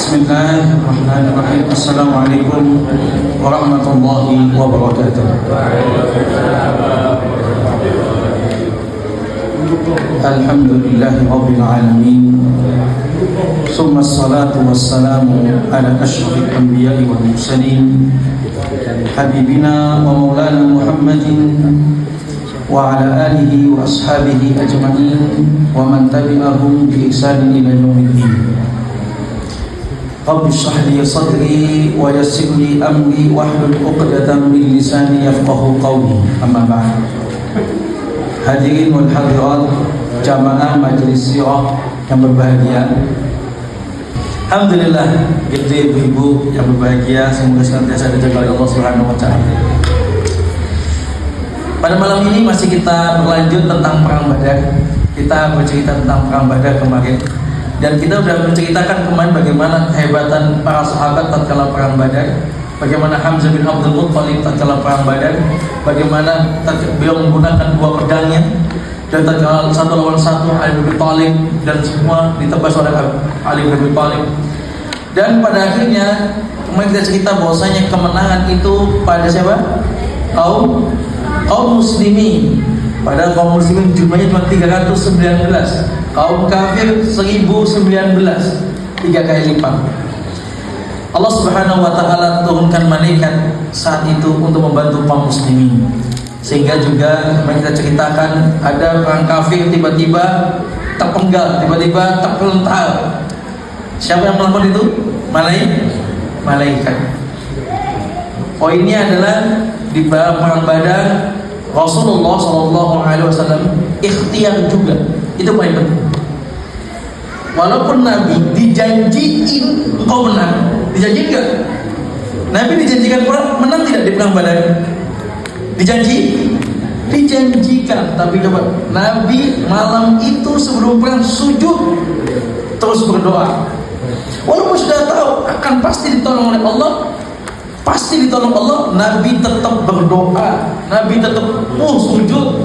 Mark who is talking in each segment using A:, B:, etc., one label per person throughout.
A: Bismillahirrahmanirrahim. Assalamualaikum warahmatullahi wabarakatuh. Alhamdulillahi rabbil alamin. Summa salatu wassalamu ala asyrafil anbiya'i wal mursalin habibina wa maulana Muhammadin wa ala alihi wa ashabihi ajma'in wa man tabi'ahum bi ihsanin ila yaumiddin. Rabbi shrah li sadri wa yassir li amri wahlul 'uqdatam min lisani yafqahu qawli. Amma ba'd. Hadirin wal hadirat jamaah majelis sirah yang berbahagia. Alhamdulillah, ibu-ibu yang berbahagia, semoga senantiasa dijaga oleh Allah Subhanahu wa taala. Pada malam ini masih kita berlanjut tentang perang Badar. Kita bercerita tentang perang Badar kemarin. Dan kita sudah menceritakan kemarin bagaimana kehebatan para sahabat tatkala perang Badar, bagaimana Hamzah bin Abdul Muttalib tatkala perang Badar, bagaimana beliau menggunakan dua pedangnya, dan tatkala satu lawan satu Ali bin Abi Thalib dan semua ditebas oleh Ali bin Abi Thalib. Dan pada akhirnya kemarin kita cerita bahwasanya kemenangan itu pada siapa? Kaum muslimin. Padahal kaum muslimin jumlahnya cuma 319, kaum kafir 1019, 3 kali lipat. Allah Subhanahu wa taala turunkan malaikat saat itu untuk membantu kaum muslimin. Sehingga juga kita ceritakan ada orang kafir tiba-tiba terpenggal, tiba-tiba terpelentar. Siapa yang melakukan itu? Malaikat. Poinnya adalah di perang Badar Rasulullah SAW ikhtiar juga. Itu paling penting. Walaupun Nabi dijanjiin engkau menang, dijanjiin enggak? Nabi dijanjikan menang tidak di perang Badar? Dijanjikan. Tapi coba Nabi malam itu sebelum perang sujud terus berdoa. Walaupun sudah tahu akan pasti ditolong oleh Allah, pasti ditolong Allah, Nabi tetap berdoa, Nabi tetap sujud.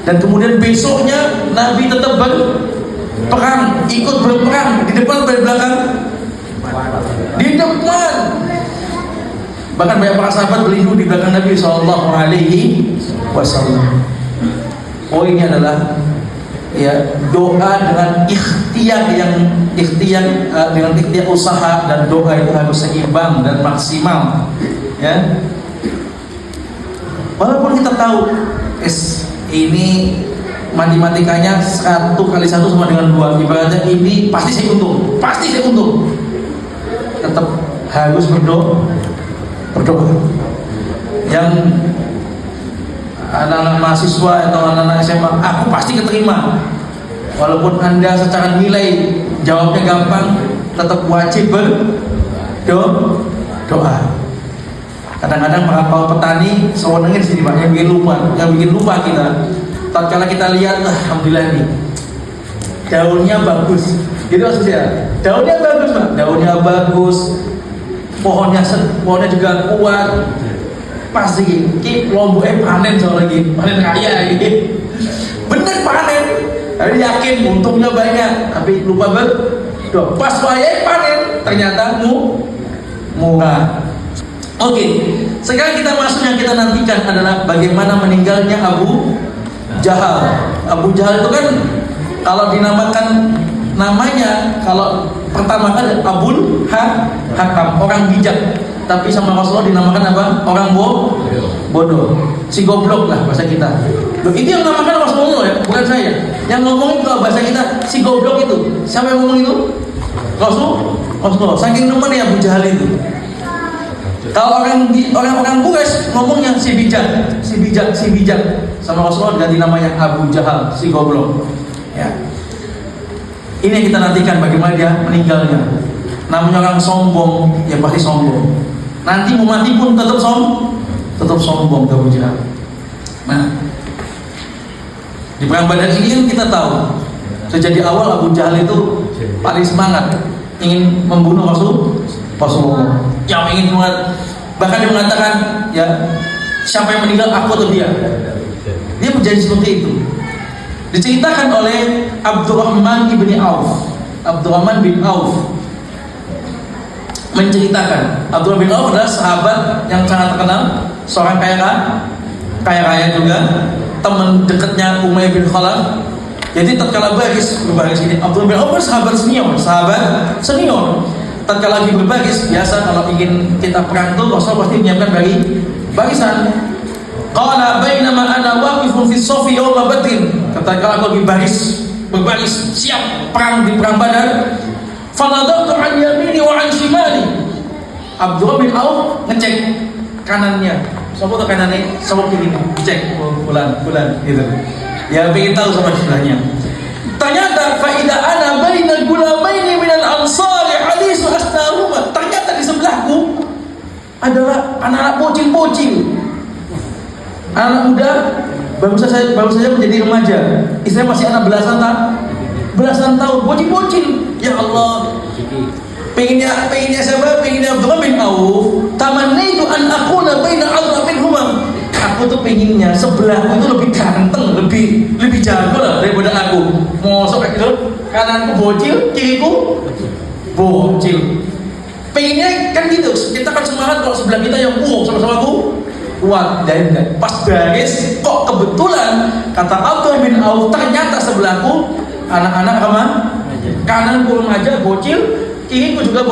A: Dan kemudian besoknya Nabi tetap berperang, ikut berperang di depan atau di belakang? Di depan. Bahkan banyak para sahabat berlindung di belakang Nabi Sallallahu Alaihi Wasallam. Poinnya adalah ya doa dengan ikhtiar dengan ikhtiar usaha, dan doa itu harus seimbang dan maksimal. Ya. Walaupun kita tahu ini matematikanya 1 kali 1 sama dengan 2, ibaratnya ini pasti saya untung, tetap harus berdoa. Yang anak-anak mahasiswa atau anak-anak SMA, aku pasti keterima. Walaupun Anda secara nilai jawabnya gampang, tetap wajib berdoa. Kadang-kadang para petani sewenangnya di sini Pak, yang bikin lupa kita. Tatkala kita lihat, alhamdulillah nih, daunnya bagus. Gitu maksudnya. Daunnya bagus Pak, daunnya bagus. Pohonnya juga kuat. Pasti lomboknya panen panen raya gitu. Bener panen. Jadi yakin untungnya banyak, tapi lupa berdoa. Pas wayai panen ternyata murah. Oke, sekarang kita masuk yang kita nantikan adalah bagaimana meninggalnya Abu Jahal. Abu Jahal itu kan kalau dinamakan namanya, kalau pertama kali Abul Hakam, orang bijak. Tapi sama Rasulullah dinamakan apa? Orang bodoh. Si goblok lah bahasa kita. Loh, itu yang namakan Rasulullah ya, bukan saya. Yang ngomongin kalau bahasa kita si goblok itu. Siapa yang ngomong itu? Rasulullah. Saking demen ya Abu Jahal itu. Kalau orang Quraisy ngomongnya si bijak. Sama Rasulullah ganti namanya Abu Jahal, si goblok. Ya. Ini yang kita nantikan bagaimana dia meninggalnya. Namanya orang sombong, ya pasti sombong. Nanti mau mati pun tetap sombong Abu Jahal. Nah, di perang Badar ini kan kita tahu sejak awal Abu Jahal itu paling semangat ingin membunuh Rasulullah. Yang ingin bahkan dia mengatakan, ya siapa yang meninggal, aku atau dia. Dia berjanji seperti itu. Diceritakan oleh Abdurrahman bin Auf. menceritakan Abdurrahman bin Auf adalah sahabat yang sangat terkenal, seorang kaya juga, teman dekatnya Umayyah bin Khalaf. Jadi tatkala berbaris ini, Abdurrahman bin Auf sahabat senior. Tatkala lagi berbaris, biasa kalau ingin kita perang tuh Rasul pasti menyiapkan barisan. Qala bainama ana waqifun fi shafi yawma badrin. Tatkala aku lagi berbaris siap perang di perang Badar, fanadatu an yamini wa an shimali. Abdurrahman bin Auf ngecek kanannya, sama tuh kanannya, sama kiri, cek bulan gitu. Ya pengen tahu sama sebelahnya. Ternyata faida ana bainal gulamaini minal ansari hadisu asnahuma. Ternyata di sebelahku adalah anak-anak bocil-bocil, anak muda baru saja menjadi remaja, istilahnya masih anak belasan tahun, bocil-bocil. Ya Allah, pengennya siapa? Pengennya Abdurrahman bin Auf. Tamannaitu an aqula baina Abdurrahman bin Humam. Aku tuh pengennya sebelahku itu lebih ganteng, lebih jago lah daripada aku. Mosok kayak gitu, kananku bocil, kiriku bocil. Pengennya kan gitu. Kita kan semangat kalau sebelah kita yang sama-sama kuat. Dan pas baris kok kebetulan kata Abdurrahman bin Auf, ternyata sebelahku anak-anak kananku remaja bocil, kiriku juga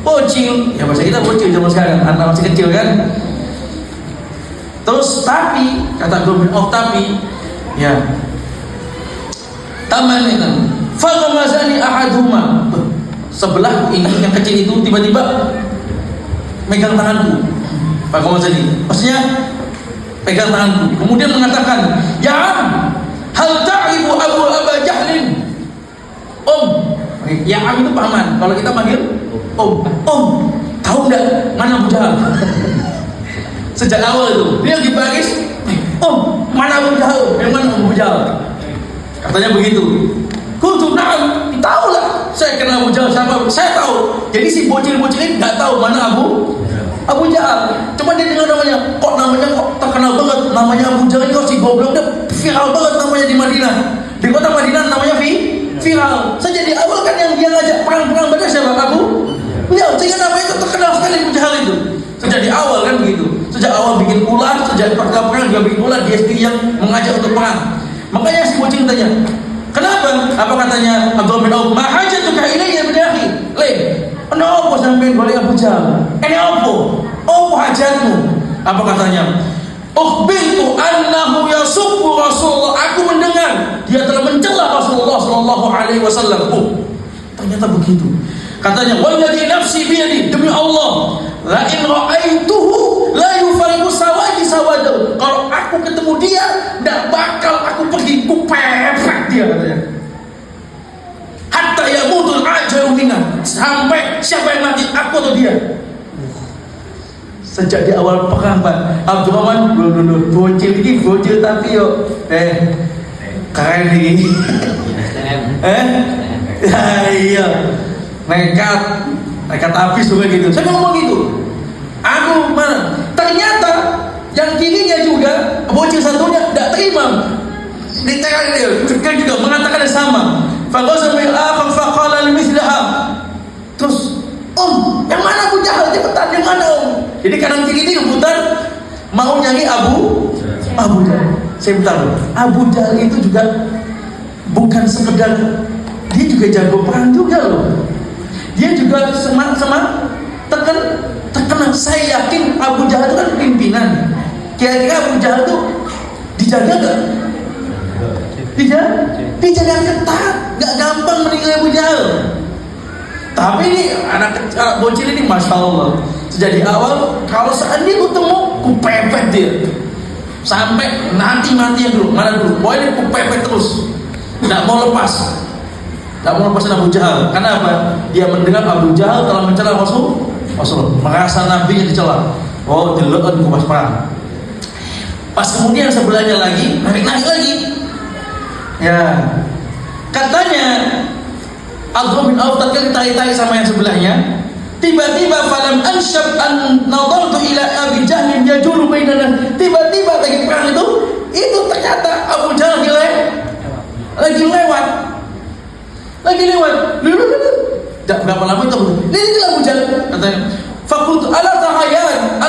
A: bocil. Ya bahasa kita bocil zaman sekarang, anak masih kecil kan. Terus tapi kata Abdurrahman bin Auf, tapi ya tamanan fagamazani ahaduma. Sebelahku ini yang kecil itu tiba-tiba megang tanganku. Fagamazani maksudnya pegang tanganku, kemudian mengatakan, "Ya hal ta'rifu Aba Jahlin?" Ya itu paman. Kalau kita manggil Om, tahu enggak mana Abu Jahal? Sejak awal itu dia lagi baris, mana Abu Jahal? Yang mana Abu Jahal? Katanya begitu. Kuntu na'am, tahu lah. Saya kenal Abu Jahal siapa? Saya tahu. Jadi si bocil-bocil ini nggak tahu mana Abu Jahal. Cuma dia dengar namanya kok terkenal banget. Namanya Abu Jahal ini si goblok, dia viral banget namanya di Madinah. Di kota Madinah namanya viral. Sejak di awal kan yang dia ngajak perang-perang Badar siapa? Beliau. Sehingga namanya itu terkenal sekali Abu Jahal itu. Sejak di awal kan begitu. Sejak awal bikin ular, sejak perang dia bikin ular, dia sendiri yang mengajak untuk perang. Makanya si bocil tanya, kenapa? Apa katanya Abdurrahman bin Auf? Mahajatuka ilayya bin akhi. Kenapa sampai balik Abu Jahal? Ini apa hajatmu? Apa katanya? Ukhbirtu annahu yasubbu Rasulullah. Aku mendengar dia telah mencela Rasulullah sallallahu alaihi wasallam. Ternyata begitu. Katanya, walladzi nafsi biyadi, demi Allah, la in ra'aituhu la yufariqu sawadi sawadu. Kalau aku ketemu dia, enggak bakal aku pergi kupepet dia katanya. Hatta yamutul ajalu minna, sampai siapa yang mati, aku atau dia. Sejak di awal perang Pak Abdurrahman dulu bocil tapi yo keren ini. Iya. Nekat habis juga gitu. Saya ngomong gitu. Aku mana? Ternyata yang kirinya juga bocil satunya tidak terima. Ditekan dia juga mengatakan yang sama. Faqasa bil akhar faqala limithliha. Terus, yang mana Abu Jahal? Cepetan, yang mana Jadi kanan kiri ini rebutan mau nyari Abu Jahal. Saya tahu Abu Jahal itu juga bukan sekedar, dia juga jago perang juga loh. Dia juga terkenal. Saya yakin Abu Jahal itu kan pimpinan. Kira-kira Abu Jahal itu dijaga gak? Dijaga ketat, gak gampang meninggal Abu Jahal. Tapi ini anak bocil ini masya Allah. Sejak di awal kalau seandainya ketemu, kupepet dia sampai mati dulu. Mana dulu? Pokoknya kupepet terus. Tidak mau lepas Abu Jahal. Karena apa? Dia mendengar Abu Jahal telah mencela Rasul. Merasa Nabi yang dicela. Dilekan ku pas perang. Pas kemudian sebelahnya lagi naik lagi. Ya, katanya Abdurrahman bin Auf tatkala tarik-tarik sama yang sebelahnya, tiba-tiba falam anshab an nadartu ila Abi Jahl yajulu bainana. Tiba-tiba lagi perang itu ternyata Abu Jahal lagi lewat. Tidak berapa lama itu. Ini Abu Jahal. katanya. Fakultu ala tahayan,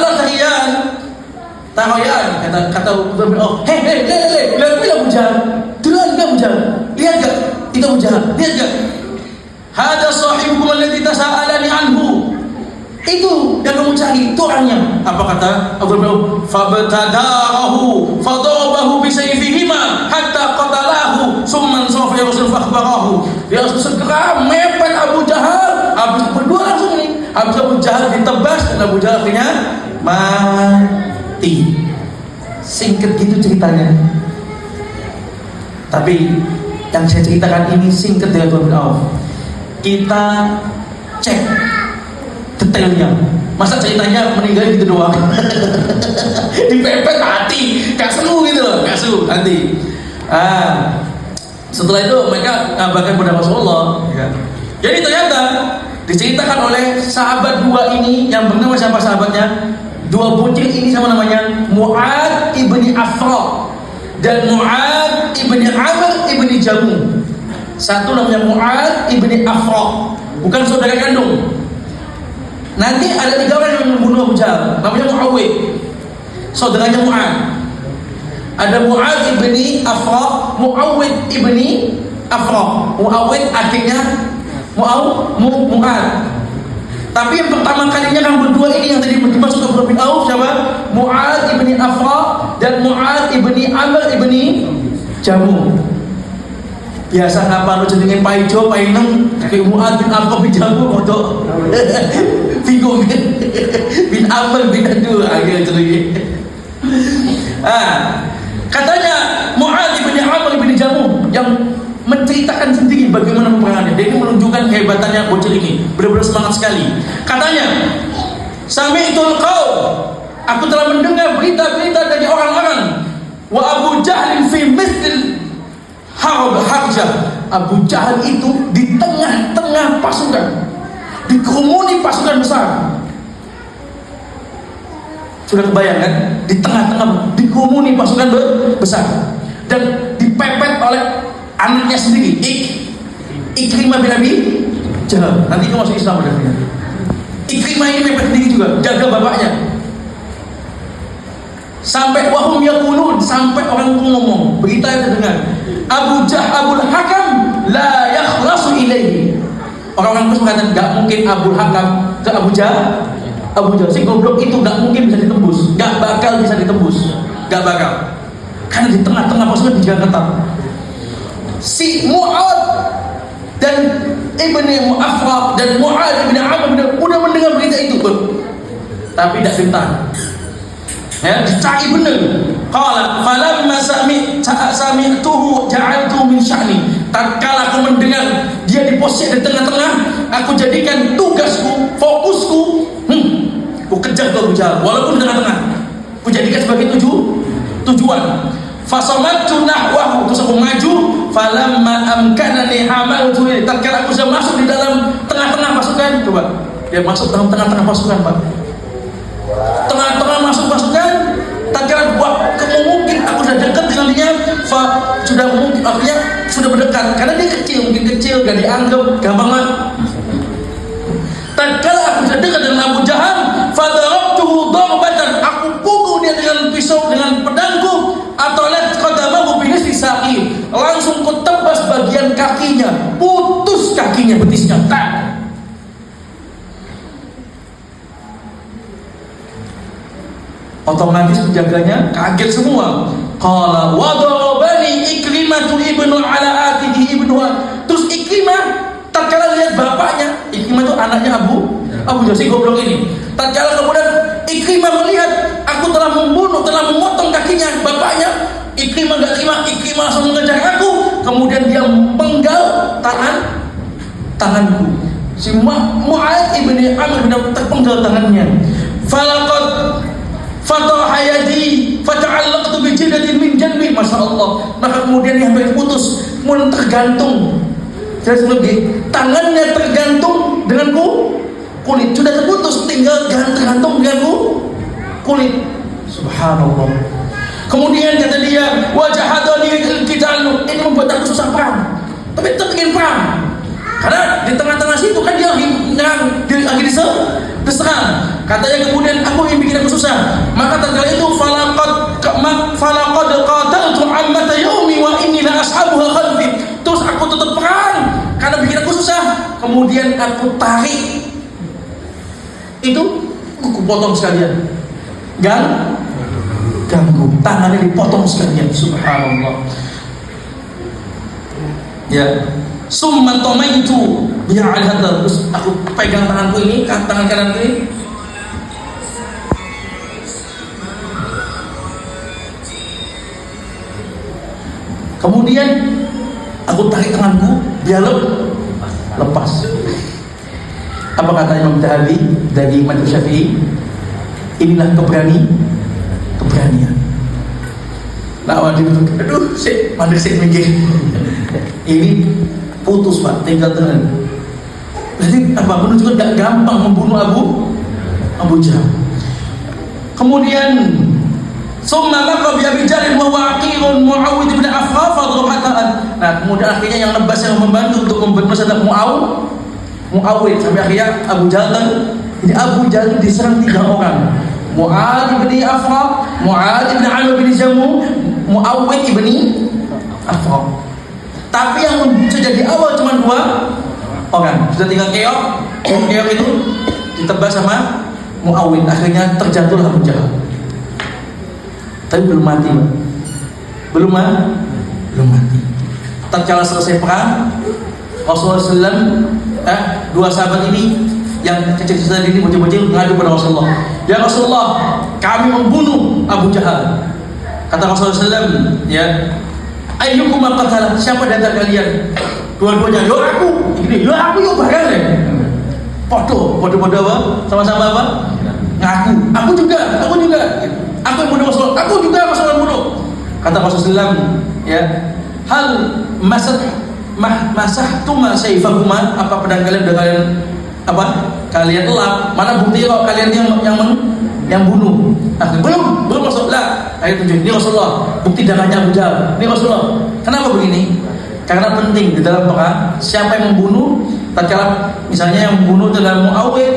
A: kata oh, hei, lihat Abu Jahal, lihat Abu Jahal, lihat gak itu Abu Jahal, lihat gak? Hada sahibukum alladhi tasa'alani anhu. Itu yang kamu cari, itu orangnya. Apa kata Abu Bakar? Fabtadarahu fadarabahu bisayfihima hatta qatalahu summan sawfa yursil fakhbarahu. Dia langsung segera mepet Abu Jahal. Habis berdua langsung nih. Habis Abu Jahal ditebas dan Abu Jahal akhirnya mati. Singkat gitu ceritanya. Tapi yang saya ceritakan ini singkat dari Abdurrahman bin Auf. Kita cek detailnya. Masa ceritanya meninggal gitu doang. Dipepet mati, gak seru gitu loh, gak seru nanti. Setelah itu mereka ngabarkan kepada Rasulullah. Jadi ternyata diceritakan oleh sahabat dua ini yang bernama siapa sahabatnya? Dua bocil ini sama namanya Mu'ad ibni Afra dan Mu'ad ibni Amr ibni Jamu. Satu namanya Mu'ad ibni Afra, bukan saudara kandung. Nanti ada 3 orang yang membunuh Abu Jahal, namanya Muawid, saudaranya Mu'ad. Ada Mu'ad ibni Afra, Muawid ibni Afra. Muawid adiknya Mu'ad. Tapi yang pertama kalinya kan berdua ini yang tadi dimaksud Abdurrahman bin Auf siapa? Mu'ad ibni Afra dan Mu'ad ibni Amr ibni Jamu. Biasa ngapa lu jenenge paijo painem kayak Mu'ad bin Afra bin Jamu untuk bingung bin Amr bin Adu agak cerai. Katanya Mu'ad bin Amr bin Jamu yang menceritakan sendiri bagaimana peperangannya. Dia ini menunjukkan kehebatannya bocil ini, benar-benar semangat sekali. Katanya, sami'tul qaum, aku telah mendengar berita-berita dari orang-orang. Wa Abu Jahal fi mithl harjah. Abu Jahal itu di tengah-tengah pasukan, dikerumuni pasukan besar. Sudah kebayang kan? Di tengah-tengah dikerumuni pasukan besar dan dipepet oleh anaknya sendiri, Ikrimah bin Abi Jahal. Nanti kamu masuk Islam udah. Ikrimah ini mepet sendiri juga, jaga bapaknya. Sampai wahum yaqulun, sampai orang itu ngomong, berita yang terdengar, Abul Hakam la yakhlasu ilaihi. Orang-orang itu mengatakan enggak mungkin Abul Hakam ke Abu Jahal. Si goblok itu enggak mungkin bisa ditembus, enggak bakal bisa ditembus, enggak bakal. Karena di tengah-tengah pasukan dijaga ketat. Si Mu'ad dan ibni Mu'afraq dan Mu'ad ibni Amr udah mendengar berita itu pun, tapi tidak ditahan. Ya, dicari benar. Qala falamma sami'tuhu ja'altu min sya'ni. Tatkala aku mendengar dia di posisi di tengah-tengah, aku jadikan tugasku, fokusku, aku kejar Abu Jahal walaupun di tengah-tengah. Aku jadikan sebagai tujuan. Fasamattu nahwahu, terus aku maju. Falamma amkanani hamaltu, tatkala aku sudah masuk di dalam tengah-tengah pasukan. Coba dia masuk dalam tengah-tengah pasukan, Pak. Tengah-tengah masuk pasukan, tatkala mungkin aku sudah dekat dengan dia, sudah mungkin artinya sudah berdekat karena dia mungkin kecil, gak dianggap, gampang lah. Tatkala aku sudah dekat dengan Abu Jahal, fadarabtuhu darbatan, aku pukul dia dengan pisau, dengan pedangku, atau lihat qadamahu binisfi saqi, langsung ku tebas bagian kakinya, putus kakinya, betisnya. Otomatis penjaganya kaget semua. Qala wa darabani Ikrimah ibnu ala atihi ibnu. Terus Ikrimah tatkala lihat bapaknya, Ikrimah itu anaknya Abu Jahal, si goblok ini. Tatkala kemudian Ikrimah melihat aku telah membunuh, telah memotong kakinya bapaknya, Ikrimah enggak terima, Ikrimah langsung mengejar aku, kemudian dia menggal tanganku. Si Mu'ad ibni Amr terpenggal tangannya. Falaqad fatahayadi fata'allaqtu bi jidatin min janbi, masyaallah. Maka kemudian dia hampir putus, kemudian tergantung. Jelas lebih, tangannya tergantung dengan kulit, sudah terputus, tinggal tergantung dengan kulit. Subhanallah. Kemudian kata dia, wajahadani al-qital, ini membuat aku susah perang. Tapi tetap ingin perang. Karena di tengah-tengah situ kan dia lagi diserang. Katanya kemudian aku yang bikin aku susah. Maka tatkala itu falaqad qataltu ammata yaumi wa inni la ashabuha khalfi. Terus aku tetap perang karena bikin aku susah. Kemudian aku tarik itu kuku potong sekalian. Ganggu tangannya dipotong sekalian. Subhanallah. Ya, summa tamaitu biha al-hadar. Terus aku pegang tanganku ini, tangan kananku ini. Kemudian aku tarik tanganku biar lepas. Apa kata Imam Zahabi dari Imam Syafi'i? Inilah keberanian. Nah, aduh, mandek sih mikir. Ini putus Pak, tinggal tangan. Jadi apa menunjukkan tidak gampang membunuh Abu Jahal. Kemudian summa maqa bi Abi Jahl wa waqirun Muawwid bin Affan fadrubatan. Nah, kemudian akhirnya yang lebas yang membantu untuk membunuh adalah Muawwid sampai akhirnya Abu Jahal. Jadi Abu Jahal diserang 3 orang. Mu'adz bin Affan, Mu'adz bin Amr bin Jamuh, Muawwid bin Affan. Tapi yang sudah di awal cuma 2 orang. Sudah tinggal keok itu ditebas sama Muawwid. Akhirnya terjatuh Abu Jahal. Tapi belum mati, Pak. Belum mati. Tatkala selesai perang, Rasulullah SAW, 2 sahabat ini yang kecil-kecil ini bocil-bocil ngadu pada Rasulullah. Ya Rasulullah, kami membunuh Abu Jahal. Kata Rasulullah SAW, ya, ayyukum qatala, siapa di antara kalian? Dua-duanya, yo aku. Ini, yo aku yo bareng ya. Podo apa? Sama-sama apa? Ngaku. Aku juga. Aku yang bunuh Rasulullah. Aku juga Rasulullah bunuh. Kata Rasulullah SAW, ya, hal masahtum sayfahuma, apa pedang kalian udah kalian elap? Mana bukti kalau kalian yang bunuh? Belum Rasulullah. Ayo tunjuk, ini Rasulullah. Bukti darahnya Abu Jahal. Ini Rasulullah. Kenapa begini? Karena penting di dalam perang siapa yang membunuh. Tatkala misalnya yang membunuh adalah Muawwid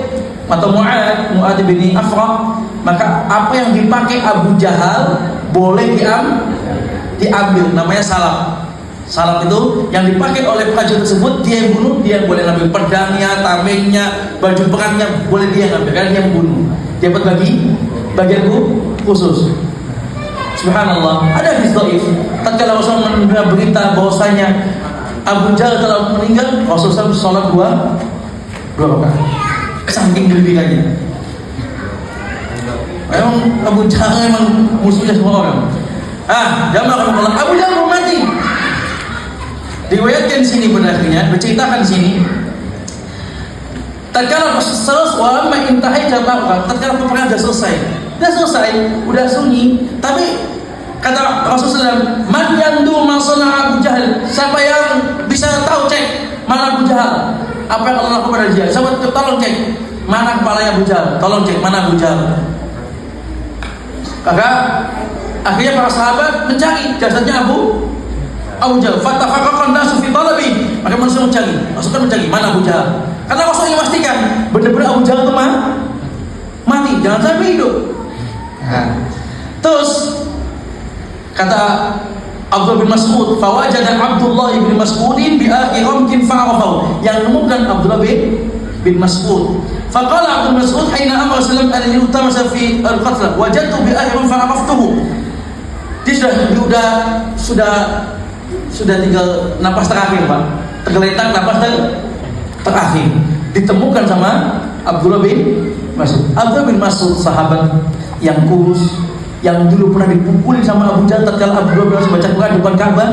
A: atau Mu'adz bin Affan, maka apa yang dipakai Abu Jahal boleh diambil, namanya salap. Salap itu yang dipakai oleh prajurit tersebut, dia yang bunuh, dia yang boleh ambil pedangnya, tamengnya, baju perangnya, boleh dia yang ambil, karena dia yang membunuh. Dia dapat bagian khusus. Subhanallah. Ada hadis dhaif. Tatkala Rasulullah mendengar berita bahwasanya Abu Jahal telah meninggal, Rasulullah sholat 2 rakaat. Saking gembiranya. Memang Abu Jahal memang musuhnya semua orang. Jamaah kalau Abu Jahal mau mati. Riwayatkan sini pada akhirnya, berceritakan sini. Tatkala selesai, tatkala peperangan sudah selesai, udah sunyi. Tapi kata Rasulullah, man yandu ma sana'a Abu Jahal, siapa yang bisa tahu cek mana Abu Jahal, apa yang Allah lakukan pada dia? Siapa tolong cek mana kepalanya Abu Jahal, tolong cek mana Abu Jahal. Maka akhirnya para sahabat mencari jasadnya Abu Jahal. Fatafaqaqan nasu fi talabi. Maka manusia mencari mana Abu Jahal. Karena Rasul ingin memastikan benar-benar Abu Jahal itu mati, jangan sampai hidup. Terus kata Abdullah bin Mas'ud, fawajada Abdullah bin Mas'udin bi akhir mungkin fa'arafahu. Yang menemukan Abdullah bin Mas'ud. Faqala Abdullah bin Mas'ud hina amara sallam an yutamasa fi al-qatl, wajadtu bi akhir fa'araftuhu. Dia sudah tinggal napas terakhir, Pak. Tergeletak napas terakhir. Ditemukan sama Abdullah bin Mas'ud. Abdullah bin Mas'ud sahabat yang kurus, yang dulu pernah dipukulin sama Abu Jahal tatkala Abdullah bin Mas'ud baca Quran depan Ka'bah.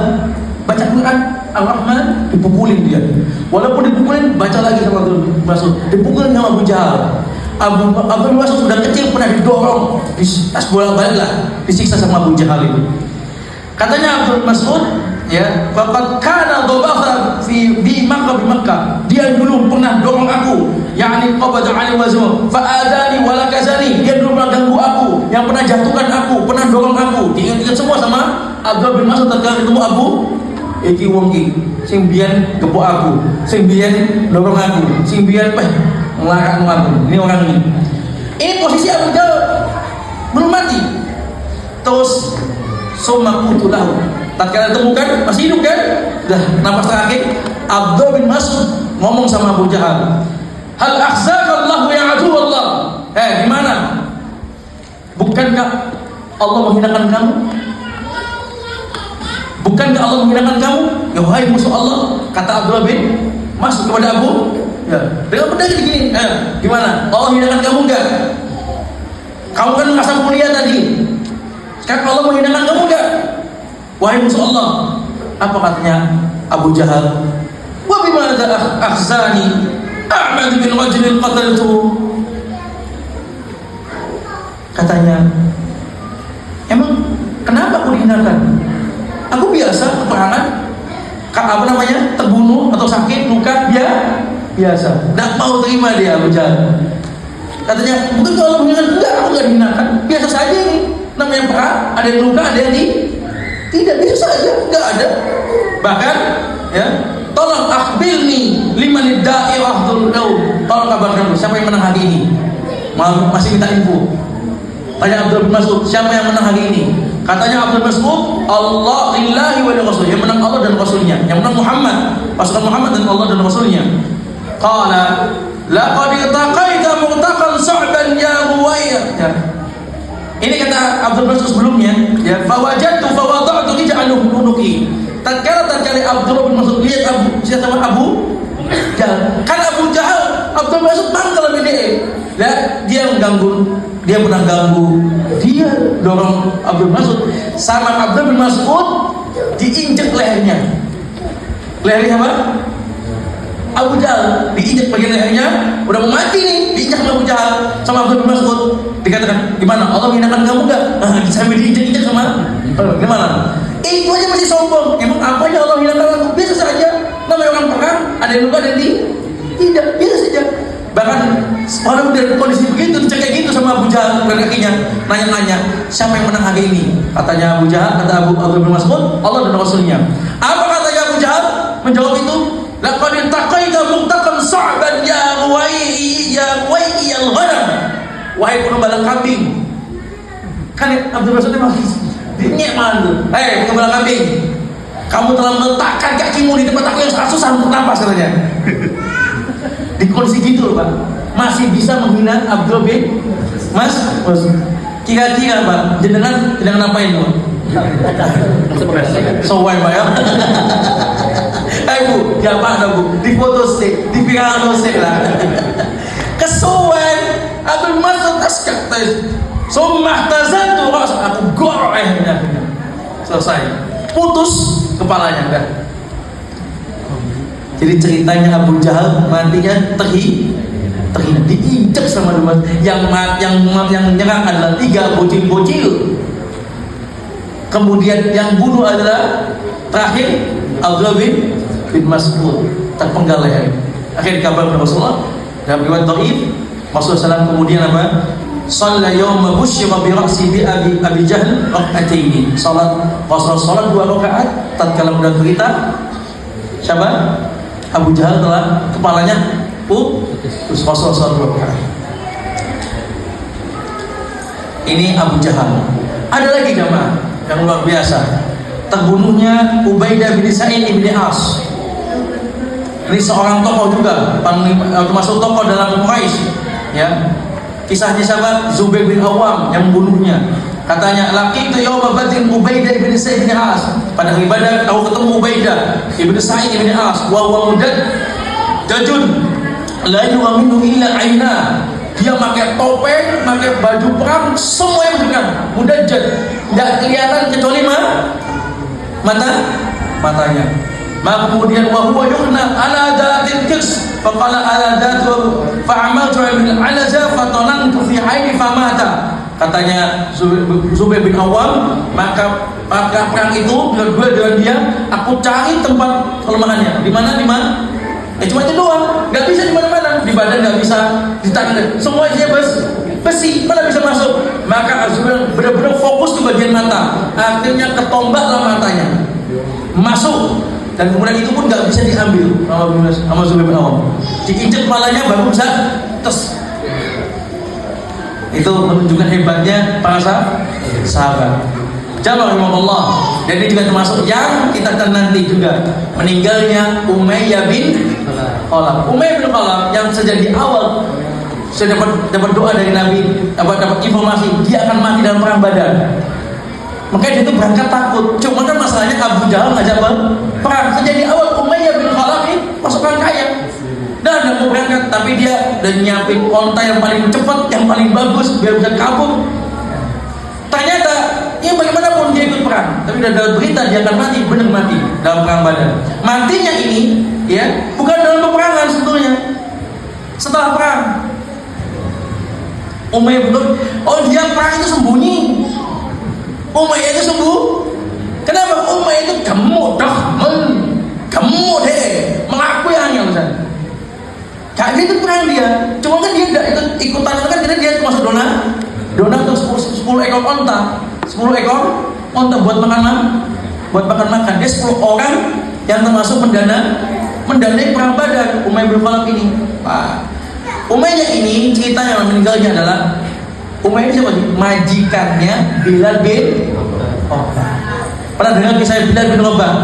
A: Baca Quran Ar-Rahman, dipukulin dia. Walaupun dipukulin, baca lagi sama Abdullah bin Mas'ud. Dipukulin sama Abu Jahal. Abdullah bin Mas'ud sudah kecil pernah didorong, bolak-balik lah, disiksa sama Abu Jahal itu. Katanya Abdullah bin Mas'ud, ya, faqad kana dhabaha bi Makkah. Dia dulu pernah dorong aku, yakni qabada 'ali wazmu fa adani wa lakazani. Dia dulu pernah ganggu aku, yang pernah jatuhkan aku, pernah dorong aku. Diingat semua sama Abdullah bin Mas'ud tatkala ketemu Abu iki wong iki sing biyen gebok aku, sing biyen dorong aku, sing biyen ngelakak aku. Ini orang ini. Ini posisi Abu Jahal belum mati. Terus somaku tulahu. Tatkala ditemukan masih hidup kan? Dah nafas terakhir. Abdullah bin Mas'ud ngomong sama Abu Jahal, hal akhzaka Allah ya adu Allah. Gimana? Bukankah Allah menghinakan kamu? Bukankah Allah menghinakan kamu? Ya wahai musuh Allah, kata Abdullah bin Mas'ud kepada Abu. Ya, dengan benda gini. Gimana? Allah menghinakan kamu enggak? Kamu kan merasa mulia tadi. Sekarang Allah menghinakan kamu enggak? Wahai musuh Allah. Apa katanya Abu Jahal? Wa bima akhzani a'mad bin rajulin qataltu. Katanya, emang kenapa aku dihinakan? Aku biasa peperangan, terbunuh atau sakit, luka, biasa. Tidak mau terima dia Abu Jahal. Katanya, bukan kalau menghinakan, enggak, aku enggak dihinakan, biasa saja ini. Namanya perang, ada yang luka, ada yang tidak, biasa saja, enggak ada. Bahkan, ya, tolong akhbirni liman da'i ahdul daud. Tolong kabarkan siapa yang menang hari ini. Masih minta info. Tanya Abdul bin Mas'ud, siapa yang menang hari ini? Katanya Abdul bin Mas'ud, Allah lillahi wa rasul. Yang menang Allah dan Rasulnya. Yang menang Muhammad, pasukan Muhammad dan Allah dan Rasulnya. Qala laqad taqaita mu'taqan sa'ban ya Ruwayah. Ya. Ini kata Abdul Mas'ud sebelumnya, ya, fawajadtu fawada'tu ij'aluhu unuki. Tatkala Abdullah bin Mas'ud lihat Abu Jahal. Kan Abu Jahal, Abdul Mas'ud mangkal sama dia mengganggu, dia pernah ganggu, dia dorong Abdul Mas'ud, sama Abdul bin Mas'ud diinjek lehernya. Lehernya apa? Abu Jahal diinjek bagian lehernya, udah mau mati nih, diinjek sama Abu Jahal, sama Abdul bin Mas'ud. Dikatakan, gimana? Allah menghinakan kamu enggak? Sambil diinjek-injek sama, gimana? Itu aja masih sombong. Emang apanya Allah menghinakan aku? Biasa saja. Namanya orang perang, ada yang luka, ada yang tidak, biasa saja. Bahkan orang dari kondisi begitu, dicek gitu sama Abu Jahal dan kakinya, nanya-nanya, siapa yang menang hari ini? Katanya Abu Jahal, kata Abdul bin Mas'ud, Allah dan Rasulnya. Apa katanya Abu Jahal? Menjawab itu, laqad taqaita muqtaqan sa'ban ya Ruwayyi al-ghanam. Wahai pengembala kambing. Kan Abdul Mas'ud dia malu. Pengembala kambing, kamu telah meletakkan kakimu di tempat aku yang sangat susah untuk nafas, katanya. Di kondisi gitu loh Pak, masih bisa menghina Abdul bin Mas'ud. Kira-kira Pak, jenengan ngapain Pak? Sowai Pak ya. Bu, ya Pak ada Bu, di foto sih, di viral sih lah. Kesuwen Abdul Mas'ud askat tes. Summah tazatu ras, aku gorok selesai. Putus kepalanya kan. Jadi ceritanya Abu Jahal matinya diinjak sama Dumas. Yang menyerang adalah 3 bocil-bocil. Kemudian yang bunuh adalah terakhir Abdullah bin Mas'ud, terpenggal leher. Akhir kabar Rasulullah dalam riwayat dhaif, Rasulullah SAW kemudian apa? Shalla yawma busyira bi ra'si bi Abi Jahl rak'ataini. Rasulullah 2 rakaat tatkala mendengar berita siapa? Abu Jahal telah kepalanya putus. Rasulullah. Ini Abu Jahal. Ada lagi jamaah yang luar biasa, terbunuhnya Ubaidah bin Sa'id bin As. Ini seorang tokoh juga, termasuk tokoh dalam Quraisy. Ya, kisahnya siapa? Zubair bin Awam yang membunuhnya. Katanya, laqitu yawma badrin Ubaidah bin Sa'id bin As. Pada hari Badar aku ketemu Ubaidah bin Sa'id bin As, wa huwa mudajjun la yu'minu illa aina. Dia pakai topeng, pakai baju perang, semua yang bergerak, mudajjal, tidak kelihatan kecuali matanya. Maka kemudian wa huwa yuhna ala datil kirs, faqala ala datu fa'amaltu bil alaza fatanantu fi aini famata. Katanya Zubair bin Awam, maka perang itu berdua dengan dia, aku cari tempat kelemahannya. Di mana? Cuma itu doang, nggak bisa di mana-mana, di badan nggak bisa, di tangan, semua isinya besi, mana bisa masuk. Maka Zubair benar-benar fokus ke bagian mata, akhirnya ketombaklah matanya, masuk. dan kemudian itu pun nggak bisa diambil sama Zubair bin Awam. Diinjek kepalanya baru bisa tes. Itu menunjukkan hebatnya para sahabat. Jamaah rahimahullah. Dan ini juga termasuk yang kita akan nanti juga meninggalnya Umayyah bin Khalaf. Umayyah bin Khalaf yang sejak di awal sudah dapat doa dari Nabi, dapat informasi dia akan mati dalam perang Badar. Makanya dia itu berangkat takut. Cuma kan masalahnya Abu Jahal ngajak perang. Sejak di awal Umayyah bin Khalaf ini pasukan kaya. Dan mau berangkat, tapi dia udah nyiapin onta yang paling cepat, yang paling bagus biar bisa kabur. Ternyata ya bagaimanapun dia ikut perang, tapi udah dapat berita dia akan mati, benar mati dalam perang Badar. Matinya ini ya bukan dalam peperangan sebetulnya, setelah perang. Umayyah betul, oh dia perang itu sembunyi. Umayyah itu sembuh. Kenapa? Umayyah itu gemuk deh, melaku yang hanya misalnya. Gak dia ikut perang dia, cuma kan dia tidak ikutan kan dia masuk dona untuk 10 ekor onta, 10 ekor onta buat makan. Dia 10 orang yang termasuk mendanai perang Badar. Umayyah bin Khalaf ini. Umayyah ini ceritanya meninggalnya adalah Umayyah siapa sih? Majikannya Bilal bin Rabah. Pernah dengar kisah Bilal bin Rabah?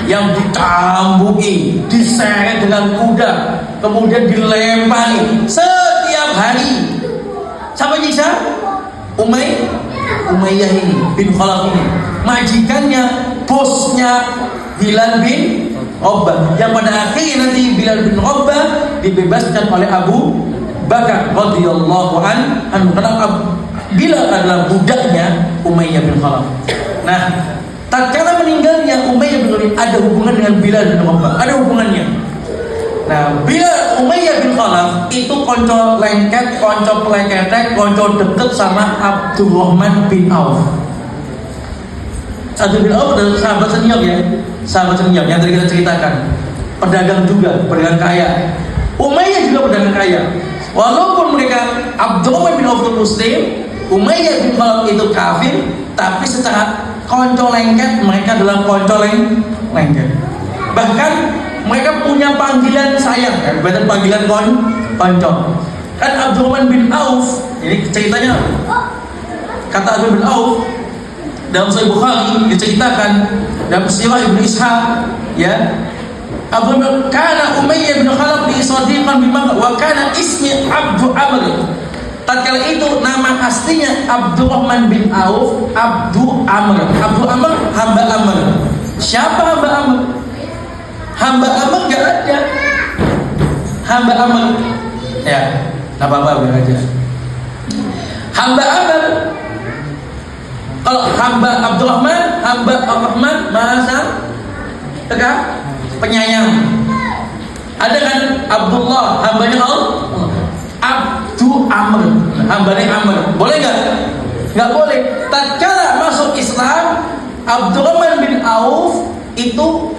A: Yang dicambuki, diseret dengan kuda, kemudian dilempari setiap hari sampai nyiksa Umayyah ini bin Khalaf ini, majikannya, bosnya Bilal bin Rabah, yang pada akhirnya nanti Bilal bin Rabah dibebaskan oleh Abu Bakar radhiyallahu anhu karena Bilal adalah budaknya Umayyah bin Khalaf. Nah, tatkala meninggalnya Umayyah bin Khalaf ada hubungan dengan Bilal bin Rabah, ada hubungannya. Nah, bila Umayyah bin Khalaf itu konco lengket, konco peleketek, konco deket sama Abdurrahman bin Auf. Abdurrahman bin Auf adalah sahabat senior ya, sahabat senior yang tadi kita ceritakan. Pedagang juga, pedagang kaya. Umayyah juga pedagang kaya. Walaupun mereka Abdurrahman bin Auf itu Muslim, Umayyah bin Khalaf itu kafir, tapi secara konco lengket mereka adalah konco lengket. Bahkan mereka punya panggilan sayang, bukan panggilan konco. Kan Abdurrahman bin Auf, ini ceritanya kata Abdurrahman bin Auf dalam Sahih Bukhari diceritakan dalam sirah Ibnu Ishaq ya. Abdurrahman kana Umayyah bin Khalaf li sadiqan bi Makkah wa kana ismi Abdu Amr. Tatkala itu nama aslinya Abdurrahman bin Auf, Abdu Amr. Abdu Amr hamba Amr. Siapa hamba Amr? Hamba Amr gak ada. Hamba Amr ya, gak apa-apa biar aja. Hamba Amr. Kalau hamba Abdurrahman, hamba Ar-Rahman Maha Tegak penyayang. Ada kan Abdullah, hambanya Allah. Abdu Amr, hambanya Amr. Boleh gak? Gak boleh. Tatkala masuk Islam, Abdurrahman bin Auf itu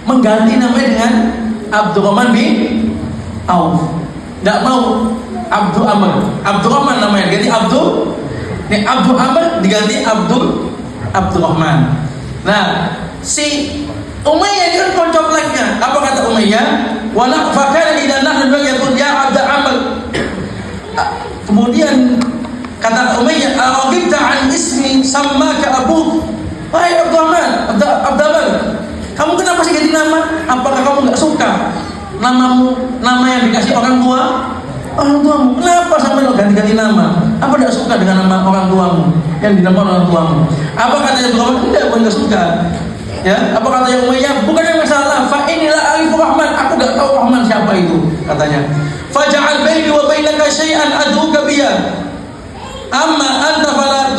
A: mengganti namanya dengan Abdurrahman bin Auf. Tidak mau Abdu Amr, Abdurrahman namanya ganti Abdul. Ini Abdu Amr diganti Abdurrahman. Nah, si Umayyah dia kan koncopleknya. Apa kata Umayyah? Wala fakana idza nahnu yaqul ya Abd Amr. Kemudian kata Umayyah, "Arabta an ismi sammaka Abu." Wahai Abdurrahman, Abdurrahman, kamu kenapa sih ganti nama? Apakah kamu nggak suka nama yang dikasih orang tuamu? Kenapa sampai lo ganti-ganti nama? Apa tidak suka dengan nama orang tuamu yang dinamakan orang tuamu? Apa katanya Abdurrahman? Tidak, bukan nggak suka. Ya, apa katanya Umayyah? Bukan yang masalah. Fa inilah Arif Rahman. Aku nggak tahu Rahman siapa itu katanya. Faj'al baini wa bainaka syai'an ad'uka biya. Amma anta fala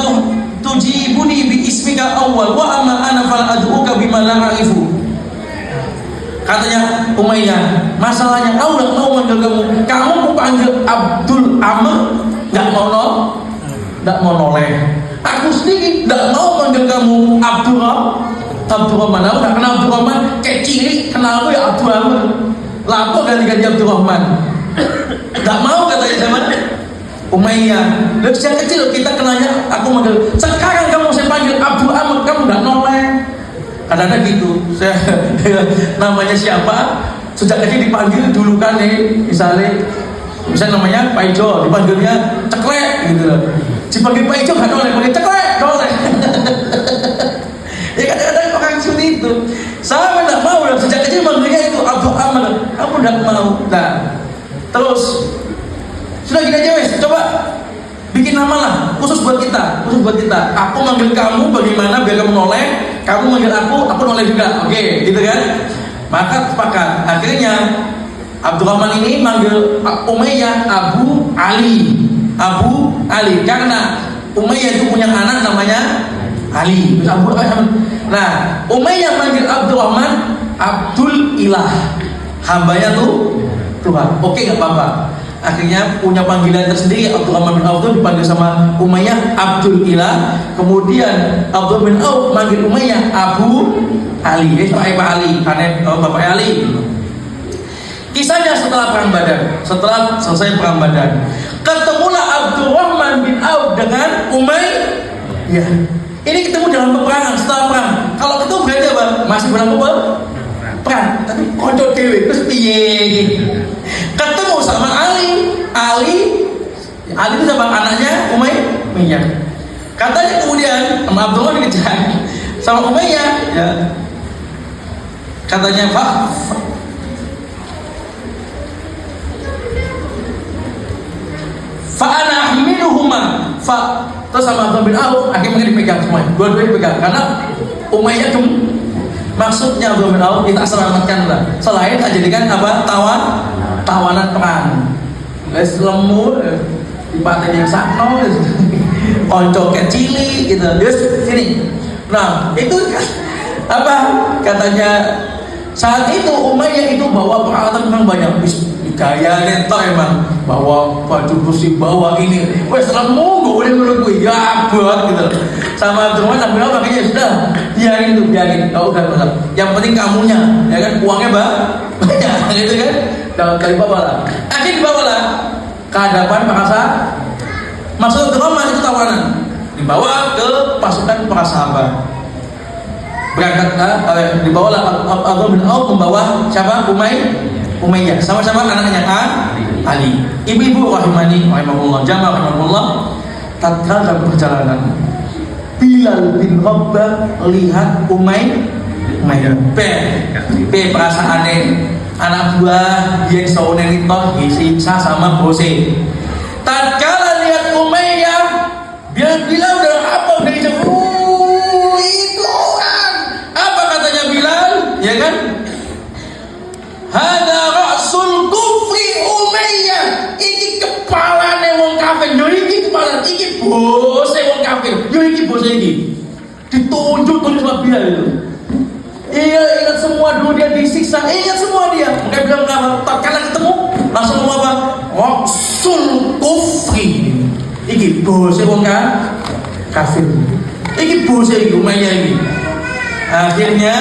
A: tujibuni bi ismika awal wa amma ana fala ad'uka bima la a'rifu. Katanya Umayyah, masalahnya kau nggak mau manggil kamu mau panggil Abdul Amr, nggak mau noleh. Aku sendiri nggak mau manggil kamu Abdurrahman. Aku nggak kenal Abdurrahman, kayak ciri kenal aku ya Abdul Amr. Lapor ganti-ganti Abdurrahman. Nggak mau katanya sama Umayyah. Lalu sejak kecil kita kenalnya aku manggil. Sekarang kamu saya panggil Abdul Amr, kamu nggak noleh. Kadang-kadang gitu. Saya namanya siapa? Sejak kecil dipanggil dulu kan nih, misalnya namanya Pak Ijo, dipanggilnya Ceklek gitu loh. Dipanggil Pak Ijo nggak boleh, panggil Ceklek boleh. Ya kadang-kadang orang seperti itu. Saya nggak mau, sejak kecil manggilnya itu Abdul Aman. Kamu nggak mau. Nah, terus sudah gini aja wes, coba bikin nama lah, khusus buat kita. Aku manggil kamu bagaimana biar kamu noleh, kamu manggil aku noleh juga. Oke, gitu kan? Maka sepakat. Akhirnya Abdurrahman ini manggil Umayyah Abu Ali. Karena Umayyah itu punya anak namanya Ali. Nah, Umayyah manggil Abdurrahman Abdul Ilah, hambanya tuh Tuhan. Oke, nggak apa-apa. Akhirnya punya panggilan tersendiri. Abdurrahman bin Auf itu dipanggil sama Umayyah Abdul Ilah. Kemudian Abdul bin Auf manggil Umayyah Abu Ali. Pak Ali, Bapak Ali. Kisahnya setelah perang Badar, setelah selesai perang Badar, ketemulah Abdurrahman bin Auf dengan Umayyah. Ini ketemu dalam peperangan setelah perang. Kalau ketemu berarti apa? Masih dalam perang, tapi konco dewe terus piye? Ketemu sama Ali itu sama anaknya Umayyah. Katanya kemudian sama Abdurrahman dikejar sama Umayyah, ya. Katanya Fa'ana ahmiluhuma terus sama Abdurrahman bin Auf akhirnya dipegang semua, dua-duanya dipegang karena Umayyah maksudnya Abdurrahman bin Auf kita selamatkan lah, selain tak jadikan apa tawanan perang. Lemu dipateni yang sakno konco kecil gitu. Terus sini. Nah, itu apa katanya saat itu Umayyah itu bawa peralatan memang banyak, gaya netok emang, bawa baju besi, bawa ini, wes lemu gak boleh menurut gue, ya buat gitu. Sama Abdurrahman bin Auf makanya sudah biarin, kau udah masalah. Yang penting kamunya, ya kan, uangnya banyak, gitu kan, dari bawah lah. Akhirnya dibawa lah ke hadapan para sahabat. Maksud Abdurrahman itu tawanan, dibawa ke pasukan para sahabat. Berangkatlah, dibawalah Abdurrahman bin Auf membawa siapa? Umayyah, sama-sama anaknya Ali. Ibu-ibu rahimahullah, jamaah rahimahullah. Tatkala dalam perjalanan, Bilal bin Rabah lihat Umayyah. Perasaannya anak buah dia saudara itu disiksa sama bose. Tatkala lihat Umayyah, Bilal udah apa udah jauh itu orang. Apa katanya Bilal? Ya kan? Hada rasul kufri Umayyah. Iki kepalane wong kafir. Yo iki kepala, iki bose wong kafir. Yo iki bose iki. Ditunjuk sama Bilal itu. Iya, ingat semua dulu dia disiksa. Ingat semua dia. Mereka bilang apa? Tatkala ketemu langsung ngomong apa? Rasul kufri. Iki bose wong kafir. Iki bose iki Umayyah iki. Akhirnya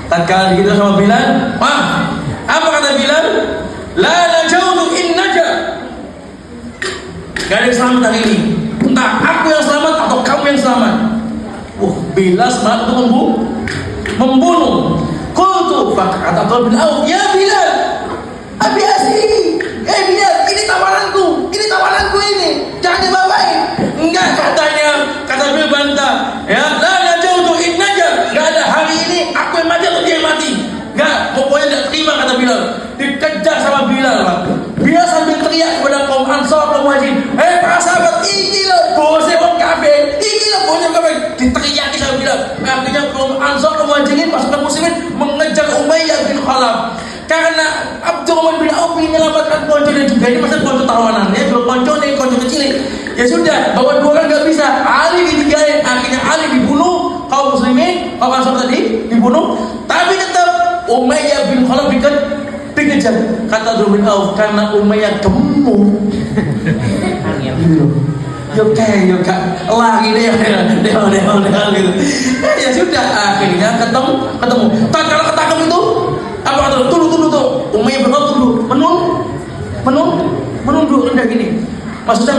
A: tatkala gitu sama Bilal, apa kata Bilal? La najautu in naja. Gak ada yang selamat hari ini. Entah aku yang selamat atau kamu yang selamat. Bilal semangat untuk membunuh. Qultu, kata Abdurrahman bin Auf, ya Bilal, abi asli. Bilal, ini tawaranku ini. Jangan dibawain. Enggak, kata Bilal bantah. Ya, la najautu in naja. Gak ada hari ini aku yang mati atau dia yang mati. Enggak, pokoknya tidak terima kata Bilal. Dikejar sama Bilal, Pak. Bilal sambil teriak kepada kaum Ansar, kaum Muhajirin, para sahabat, ini loh bose wong kafir, ini loh bose wong kafir. Diteriaki sama Bilal. Artinya kaum Ansar, kaum Muhajirin, pasukan muslimin mengejar Umayyah bin Khalaf. Karena Abdurrahman bin Auf ingin menyelamatkan konconya juga. Ini maksudnya konco tawanan, ya, dua konco nih, konco kecil. Ya sudah, bawa dua orang nggak bisa. Ali ditinggalin, akhirnya Ali dibunuh, kaum muslimin, kaum Ansar tadi dibunuh. Tapi tetap Umayyah bin Khalaf dikejar. Kata Abdurrahman bin Auf, karena Umayyah gemuk. Yo kak, lagi deh gitu. Ya sudah, akhirnya ketemu. Tak kalau ketangkep itu, apa kata? Tunggu. Umayyah bin Khalaf tunggu, menunduk rendah gini. Maksudnya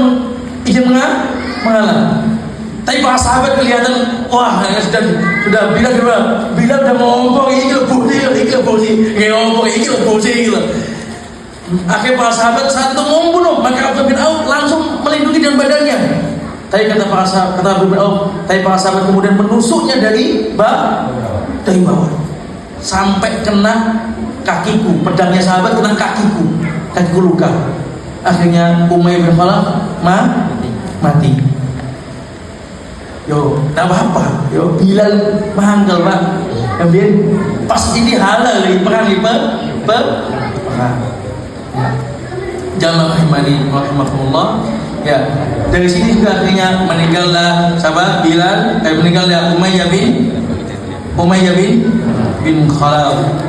A: izin mengalah. Tapi para sahabat kelihatan, wah, sudah Bilal udah ngomong ini gitu. Akhirnya para sahabat saat itu membunuh, maka Abdullah bin Auf langsung melindungi dengan badannya. Tapi kata Abdullah bin Auf, tapi para sahabat kemudian menusuknya dari bawah sampai kena kakiku, pedangnya sahabat kena kakiku luka. Akhirnya Umayyah bin Khalaf mati. Yo, tak apa-apa. Yo, Bilal manggal Pak. Kemudian pas ini halal perang Jamaah rahimani rahimakumullah. Ya, dari sini juga akhirnya meninggallah sahabat Bilal, meninggallah Umayyah bin Khalaf.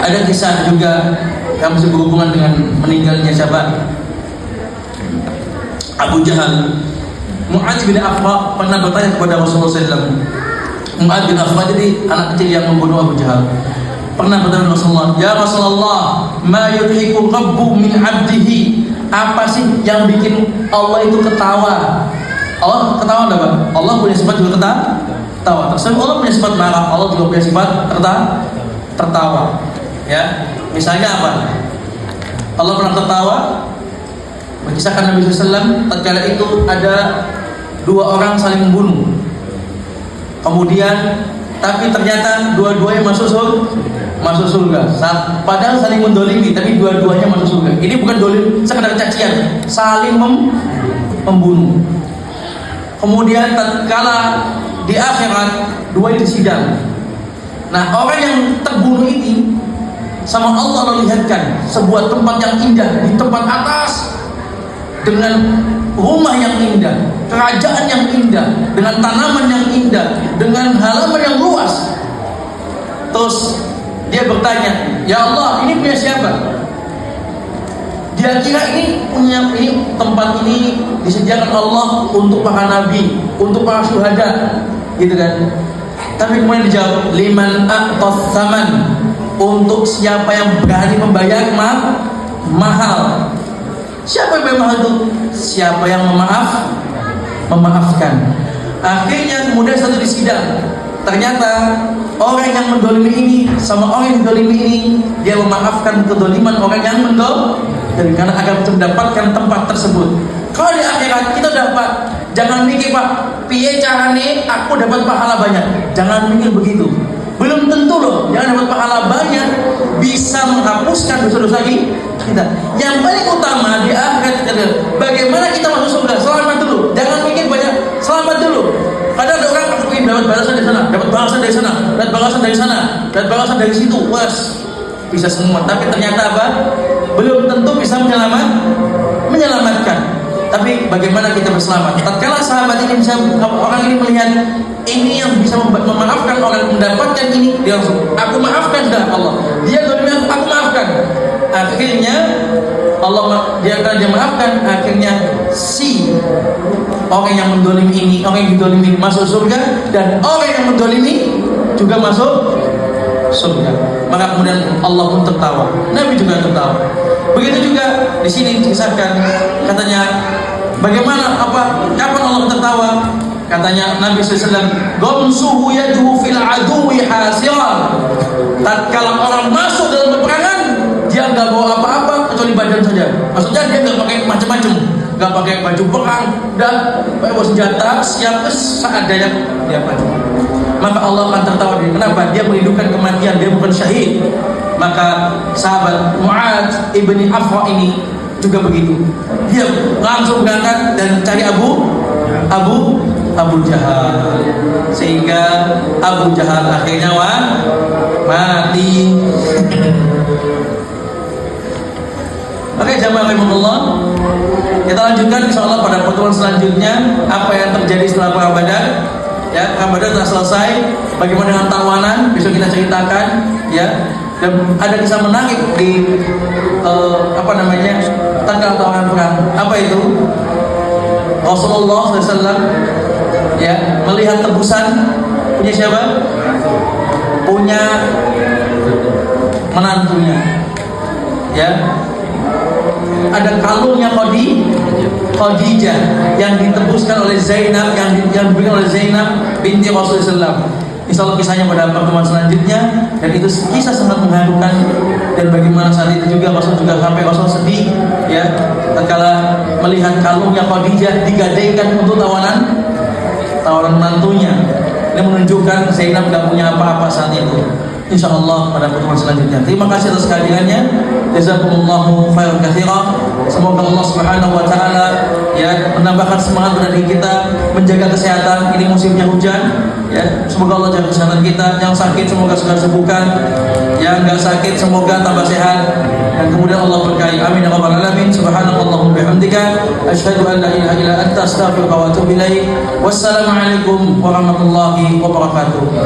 A: Ada kisah juga yang masih berhubungan dengan meninggalnya siapa? Abu Jahal. Mu'adz bin Affan pernah bertanya kepada Rasulullah SAW. Mu'adz bin Affan jadi anak kecil yang membunuh Abu Jahal. Pernah bertanya kepada Rasulullah, ya Rasulullah, ma yudhiku rabbu min abdihi. Apa sih yang bikin Allah itu ketawa? Allah ketawa enggak, Pak? Allah punya sifat juga ketawa. Terus Allah punya sifat marah, Allah juga punya sifat tertawa. Ya, misalnya apa? Allah pernah tertawa. Mengisahkan Nabi SAW tatkala itu ada dua orang saling membunuh. Kemudian tapi ternyata dua-duanya masuk surga. Padahal saling mendolimi, tapi dua-duanya masuk surga. Ini bukan dolim sekedar cacian, saling membunuh. Kemudian tatkala di akhirat dua ini disidang. Nah, orang yang terbunuh ini sama Allah melihatkan sebuah tempat yang indah di tempat atas dengan rumah yang indah, kerajaan yang indah, dengan tanaman yang indah, dengan halaman yang luas. Terus dia bertanya, ya Allah, ini punya siapa? Dia kira ini tempat ini disediakan Allah untuk para nabi, untuk para syuhada, gitu kan? Tapi kemudian dijawab, liman a'tas saman, untuk siapa yang berani membayar mahal. Siapa yang memang itu? Siapa yang memaafkan. Akhirnya kemudian satu disidang. Ternyata orang yang mendolimi ini sama orang yang mendolimi ini, dia memaafkan kedoliman orang yang mendolimi, karena agar mendapatkan tempat tersebut. Kalau di akhirat kita dapat, jangan mikir Pak, piye carane aku dapat pahala banyak. Jangan mikir begitu. Belum tentu loh, jangan dapat pahala banyak bisa menghapuskan dosa-dosa kita. Yang paling utama di akhirat adalah bagaimana kita masuk surga. Selamat dulu, jangan mikir banyak, selamat dulu. Kadang ada orang ingin dapat balasan dari sana, dapat balasan dari sana, dapat balasan dari sana, dapat balasan dari situ. Was, bisa semua. Tapi ternyata apa? Belum tentu bisa menyelamatkan. Tapi bagaimana kita berselamat? Tatkala sahabat ini bisa, orang ini melihat ini yang bisa memaafkan orang, mendapatkan ini, dia langsung, aku maafkan dah Allah. Dia dolim aku maafkan. Akhirnya Allah dia maafkan. Akhirnya si orang yang mendolimi ini, orang yang didolimi masuk surga, dan orang yang mendolimi juga masuk surga. Maka kemudian Allah pun tertawa, Nabi juga tertawa. Begitu juga di sini dikisahkan, katanya bagaimana kapan Allah tertawa? Katanya Nabi SAW, gomsuhu yaduhu fil aduwi hasiran. Tatkala orang masuk dalam peperangan, dia nggak bawa apa-apa kecuali badan saja. Maksudnya dia nggak pakai macam-macam, nggak pakai baju perang, dan bawa senjata siap seadanya dia pakai. Maka Allah akan tertawa dia. Kenapa? Dia menghidupkan kematian, dia bukan syahid. Maka sahabat Mu'adz ibni Affan ini juga begitu. Dia langsung berangkat dan cari Abu Jahal, sehingga Abu Jahal akhirnya mati. Oke, jamaah rahimakumullah. Kita lanjutkan insyaallah pada pertemuan selanjutnya apa yang terjadi setelah perang Badar. Ya, perang Badar telah selesai. Bagaimana dengan tawanan? Besok kita ceritakan. Ya, dan ada kisah menarik di tanggal tawanan perang. Apa itu? Rasulullah SAW ya, melihat tebusan punya siapa? Punya menantunya. Ya. Ada kalungnya Khadijah yang ditebuskan oleh Zainab, yang diberikan oleh Zainab binti Rasulullah SAW. Insya Allah kisahnya pada pertemuan selanjutnya. Dan itu kisah sangat mengharukan. Dan bagaimana saat itu juga Rasul juga sampai Rasul sedih, ya, tatkala melihat kalungnya Khadijah digadaikan untuk tawanan menantunya. Ini menunjukkan Zainab gak punya apa-apa saat itu. Insya Allah pada pertemuan selanjutnya. Terima kasih atas kehadirannya. Jazakumullahu khairan katsira. Semoga Allah Subhanahu wa taala ya menambahkan semangat pada diri kita, menjaga kesehatan. Ini musimnya hujan, ya. Semoga Allah jaga kesehatan kita. Yang sakit semoga segera sembuhkan. Yang enggak sakit semoga tambah sehat. Dan kemudian Allah berkahi. Amin ya rabbal alamin. Subhanallahumma bihamdika asyhadu an la ilaha illa anta astaghfiruka wa atubu ilaik. Wassalamualaikum warahmatullahi wabarakatuh.